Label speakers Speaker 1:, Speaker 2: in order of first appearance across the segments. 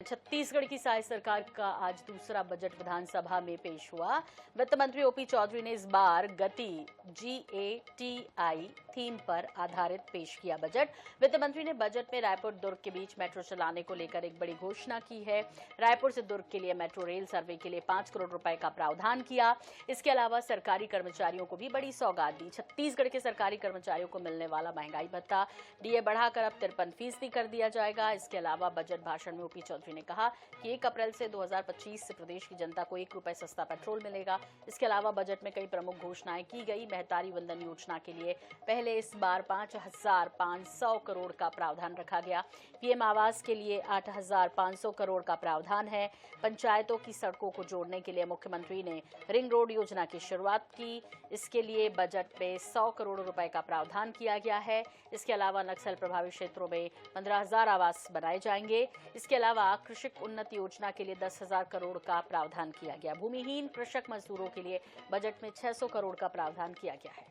Speaker 1: छत्तीसगढ़ की साय सरकार का आज दूसरा बजट विधानसभा में पेश हुआ। वित्त मंत्री ओपी चौधरी ने इस बार गति GATI थीम पर आधारित पेश किया बजट। वित्त मंत्री ने बजट में रायपुर दुर्ग के बीच मेट्रो चलाने को लेकर एक बड़ी घोषणा की है। रायपुर से दुर्ग के लिए मेट्रो रेल सर्वे के लिए 5 करोड़ रुपए का प्रावधान किया। इसके अलावा सरकारी कर्मचारियों को भी बड़ी सौगात दी। छत्तीसगढ़ के सरकारी कर्मचारियों को मिलने वाला महंगाई भत्ता DA बढ़ाकर अब 53% कर दिया जाएगा। इसके अलावा बजट भाषण में ओपी चौधरी ने कहा कि 1 अप्रैल से 2025 से प्रदेश की जनता को 1 रुपए सस्ता पेट्रोल मिलेगा। इसके अलावा बजट में कई प्रमुख घोषणाएं की गई। महतारी वंदन योजना के लिए पहले इस बार 5,500 करोड़ का प्रावधान रखा गया। PM आवास के लिए 8,500 करोड़ का प्रावधान है। पंचायतों की सड़कों को जोड़ने के लिए मुख्यमंत्री ने रिंग रोड योजना की शुरुआत की। इसके लिए बजट में 100 करोड़ रुपए का प्रावधान किया गया है। इसके अलावा नक्सल प्रभावित क्षेत्रों में 15,000 आवास बनाए जाएंगे। इसके अलावा कृषक उन्नति योजना के लिए 10,000 करोड़ का प्रावधान किया गया। भूमिहीन कृषक मजदूरों के लिए बजट में 600 करोड़ का प्रावधान किया गया है।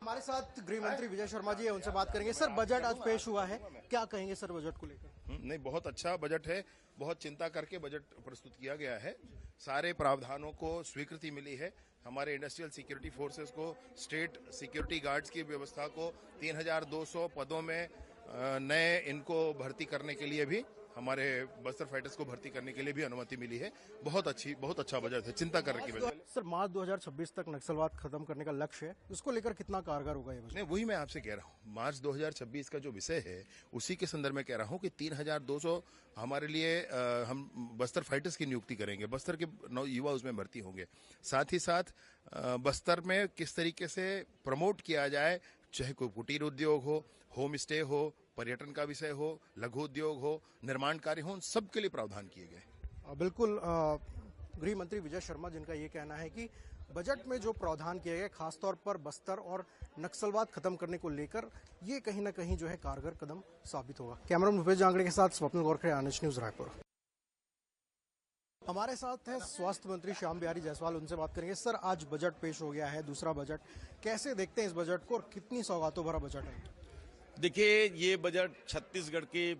Speaker 2: हमारे साथ गृह मंत्री विजय शर्मा जी है, उनसे बात करेंगे। सर, बजट आज पेश हुआ है, क्या कहेंगे सर बजट को लेकर?
Speaker 3: नहीं, बहुत अच्छा बजट है। बहुत चिंता करके बजट प्रस्तुत किया गया है। सारे प्रावधानों को स्वीकृति मिली है। हमारे इंडस्ट्रियल सिक्योरिटी फोर्सेस को, स्टेट सिक्योरिटी गार्ड्स की व्यवस्था को 3,200 पदों में नए इनको भर्ती करने के लिए भी, हमारे बस्तर फाइटर्स को भर्ती करने के लिए भी अनुमति मिली है। बहुत अच्छा बजट है, चिंता करने की वजह।
Speaker 2: सर, मार्च 2026 तक नक्सलवाद खत्म करने का लक्ष्य है, उसको लेकर कितना कारगर होगा ये बजट?
Speaker 3: नहीं, वही मैं आपसे कह रहा हूँ। मार्च 2026 का जो विषय है उसी के संदर्भ में कह रहा हूँ कि 3,200 हमारे लिए हम बस्तर फाइटर्स की नियुक्ति करेंगे। बस्तर के युवा उसमें भर्ती होंगे। साथ ही साथ बस्तर में किस तरीके से प्रमोट किया जाए, चाहे कोई कुटीर उद्योग हो, होम स्टे हो, पर्यटन का विषय हो, लघु उद्योग हो, निर्माण कार्य हो, उन सब के लिए प्रावधान किए गए।
Speaker 2: बिल्कुल, गृह मंत्री विजय शर्मा जिनका ये कहना है कि बजट में जो प्रावधान किए गए खासतौर पर बस्तर और नक्सलवाद खत्म करने को लेकर, ये कहीं ना कहीं जो है कारगर कदम साबित होगा। कैमरामैन भूपेश जांगड़े के साथ स्वप्निल गोरखे, NH न्यूज रायपुर। हमारे साथ है स्वास्थ्य मंत्री श्याम बिहारी जायसवाल, उनसे बात करेंगे। सर, आज बजट पेश हो गया है, दूसरा बजट, कैसे देखते हैं इस बजट को और कितनी सौगातों भरा बजट है?
Speaker 4: देखिए, ये बजट छत्तीसगढ़ के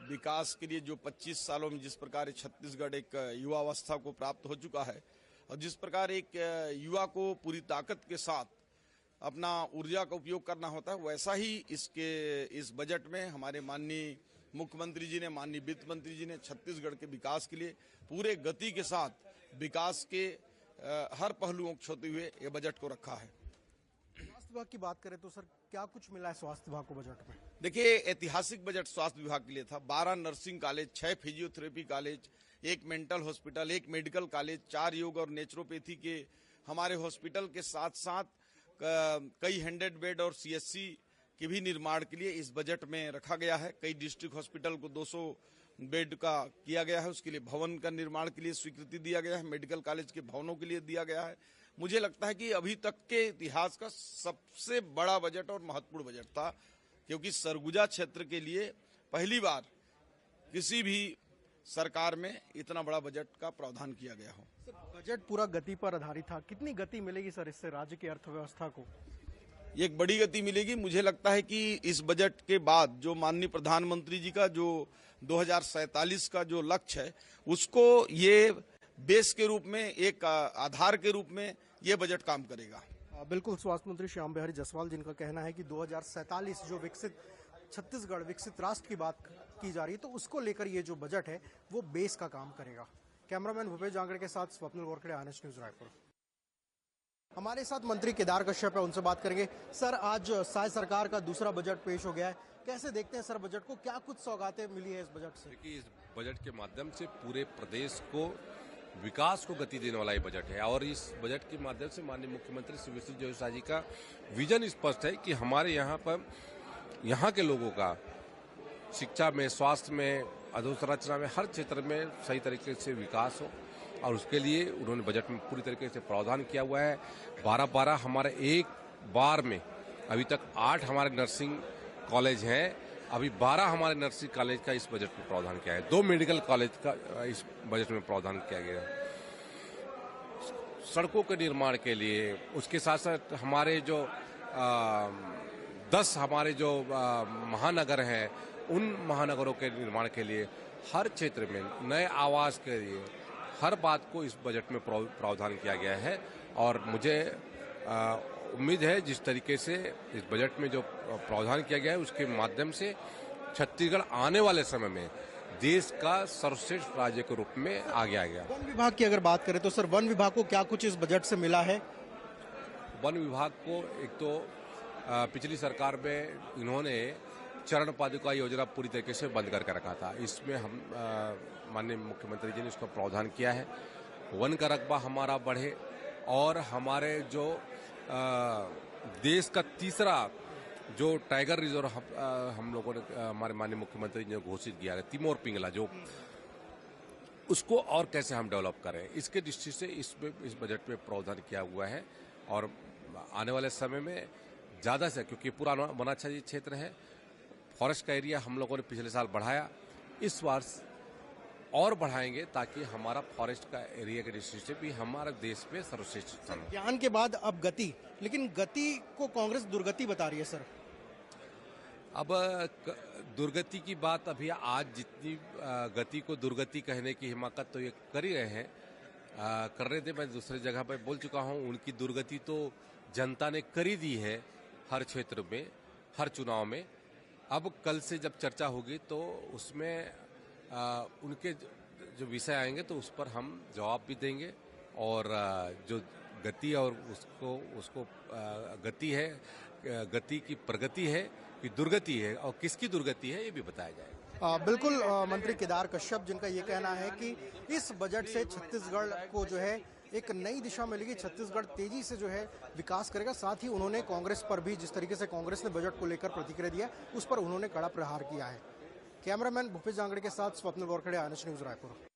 Speaker 4: विकास के लिए जो 25 सालों में जिस प्रकार छत्तीसगढ़ एक युवावस्था को प्राप्त हो चुका है और जिस प्रकार एक युवा को पूरी ताकत के साथ अपना ऊर्जा का उपयोग करना होता है, वैसा ही इस बजट में हमारे माननीय मुख्यमंत्री जी ने, माननीय वित्त मंत्री जी ने छत्तीसगढ़ के विकास के लिए पूरे गति के साथ विकास के हर पहलुओं को छूते हुए ये बजट को रखा है।
Speaker 2: स्वास्थ्य विभाग की बात करें तो सर, क्या कुछ मिला है स्वास्थ्य विभाग को बजट में?
Speaker 4: देखिए, ऐतिहासिक बजट स्वास्थ्य विभाग के लिए था। 12 nursing college, 6 physiotherapy college, 1 mental hospital, 1 medical college, 4 योग और नेचुरोपैथी के हमारे हॉस्पिटल के साथ साथ कई 100 बेड और CSC के भी निर्माण के लिए इस बजट में रखा गया है। कई डिस्ट्रिक्ट हॉस्पिटल को 200 बेड का किया गया है, उसके लिए भवन का निर्माण के लिए स्वीकृति दिया गया है। मेडिकल कॉलेज के भवनों के लिए दिया गया है। मुझे लगता है कि अभी तक के इतिहास का सबसे बड़ा बजट और महत्वपूर्ण बजट था, क्योंकि सरगुजा क्षेत्र के लिए पहली बार किसी भी सरकार में इतना बड़ा बजट का प्रावधान किया गया हो।
Speaker 2: बजट पूरा गति पर आधारित था, कितनी गति मिलेगी सर इससे राज्य की अर्थव्यवस्था को?
Speaker 4: एक बड़ी गति मिलेगी। मुझे लगता है कि इस बजट के बाद जो माननीय प्रधानमंत्री जी का जो 2047 का जो लक्ष्य है, उसको ये बेस के रूप में, एक आधार के रूप में ये बजट काम करेगा।
Speaker 2: बिल्कुल, स्वास्थ्य मंत्री श्याम बिहारी जायसवाल जिनका कहना है कि 2047 जो विकसित छत्तीसगढ़, विकसित राष्ट्र की बात की जा रही है, तो उसको लेकर ये जो बजट है वो बेस का काम करेगा। कैमरामैन भूपेश जांगड़े के साथ स्वप्निल गोरखे, NH न्यूज रायपुर। हमारे साथ मंत्री केदार कश्यप है, उनसे बात करेंगे। सर, आज साय सरकार का दूसरा बजट पेश हो गया है, कैसे देखते हैं सर बजट को? क्या कुछ सौगातें मिली है इस बजट से?
Speaker 5: देखिए, इस बजट के माध्यम से पूरे प्रदेश को विकास को गति देने वाला ये बजट है और इस बजट के माध्यम से माननीय मुख्यमंत्री श्री विष्णु जोशी जी का विजन स्पष्ट है कि हमारे यहाँ पर यहाँ के लोगों का शिक्षा में, स्वास्थ्य में, अधोसंरचना में, हर क्षेत्र में सही तरीके से विकास हो, और उसके लिए उन्होंने बजट में पूरी तरीके से प्रावधान किया हुआ है। 12 हमारे एक बार में अभी तक 8 हमारे नर्सिंग कॉलेज हैं, अभी 12 हमारे नर्सिंग कॉलेज का इस बजट में प्रावधान किया है। 2 मेडिकल कॉलेज का इस बजट में प्रावधान किया गया है। सड़कों के निर्माण के लिए, उसके साथ साथ हमारे जो 10 हमारे जो महानगर हैं, उन महानगरों के निर्माण के लिए, हर क्षेत्र में नए आवास के लिए, हर बात को इस बजट में प्रावधान किया गया है। और मुझे उम्मीद है जिस तरीके से इस बजट में जो प्रावधान किया गया है उसके माध्यम से छत्तीसगढ़ आने वाले समय में देश का सर्वश्रेष्ठ राज्य के रूप में आगे आ गया।
Speaker 2: वन विभाग की अगर बात करें तो सर, वन विभाग को क्या कुछ इस बजट से मिला है?
Speaker 5: वन विभाग को एक तो पिछली सरकार में इन्होंने चरण पादुका योजना पूरी तरीके से बंद करके रखा था। इसमें हम माननीय मुख्यमंत्री जी ने उसका प्रावधान किया है। वन का रकबा हमारा बढ़े और हमारे जो देश का तीसरा जो टाइगर रिजर्व हम लोगों ने, हमारे माननीय मुख्यमंत्री जी ने घोषित किया है, तिमोर पिंगला, जो उसको और कैसे हम डेवलप करें, इसके दृष्टि से इस बजट में प्रावधान किया हुआ है। और आने वाले समय में ज़्यादा से, क्योंकि पूरा वनाच्छादित क्षेत्र है, फॉरेस्ट का एरिया हम लोगों ने पिछले साल बढ़ाया, इस वर्ष और बढ़ाएंगे ताकि हमारा फॉरेस्ट का एरिया के दृष्टि से भी हमारे देश में सर्वश्रेष्ठ स्थान हो।
Speaker 2: ज्ञान के बाद अब गति, लेकिन गति को कांग्रेस दुर्गति बता रही है सर।
Speaker 5: अब दुर्गति की बात, अभी आज जितनी गति को दुर्गति कहने की हिमाकत तो ये कर ही रहे हैं, कर रहे थे। मैं दूसरी जगह पर बोल चुका हूँ, उनकी दुर्गति तो जनता ने कर ही दी है हर क्षेत्र में, हर चुनाव में। अब कल से जब चर्चा होगी तो उसमें उनके जो विषय आएंगे तो उस पर हम जवाब भी देंगे, और जो गति और उसको गति है, गति की प्रगति है कि दुर्गति है, और किसकी दुर्गति है ये भी बताया जाएगा।
Speaker 2: बिल्कुल, मंत्री केदार कश्यप, जिनका ये कहना है कि इस बजट से छत्तीसगढ़ को जो है एक नई दिशा मिलेगी, छत्तीसगढ़ तेजी से जो है विकास करेगा। साथ ही उन्होंने कांग्रेस पर भी, जिस तरीके से कांग्रेस ने बजट को लेकर प्रतिक्रिया दिया, उस पर उन्होंने कड़ा प्रहार किया है। कैमरामैन भूपेश जांगड़े के साथ स्वप्निल गोरखड़े, आनंद न्यूज, रायपुर।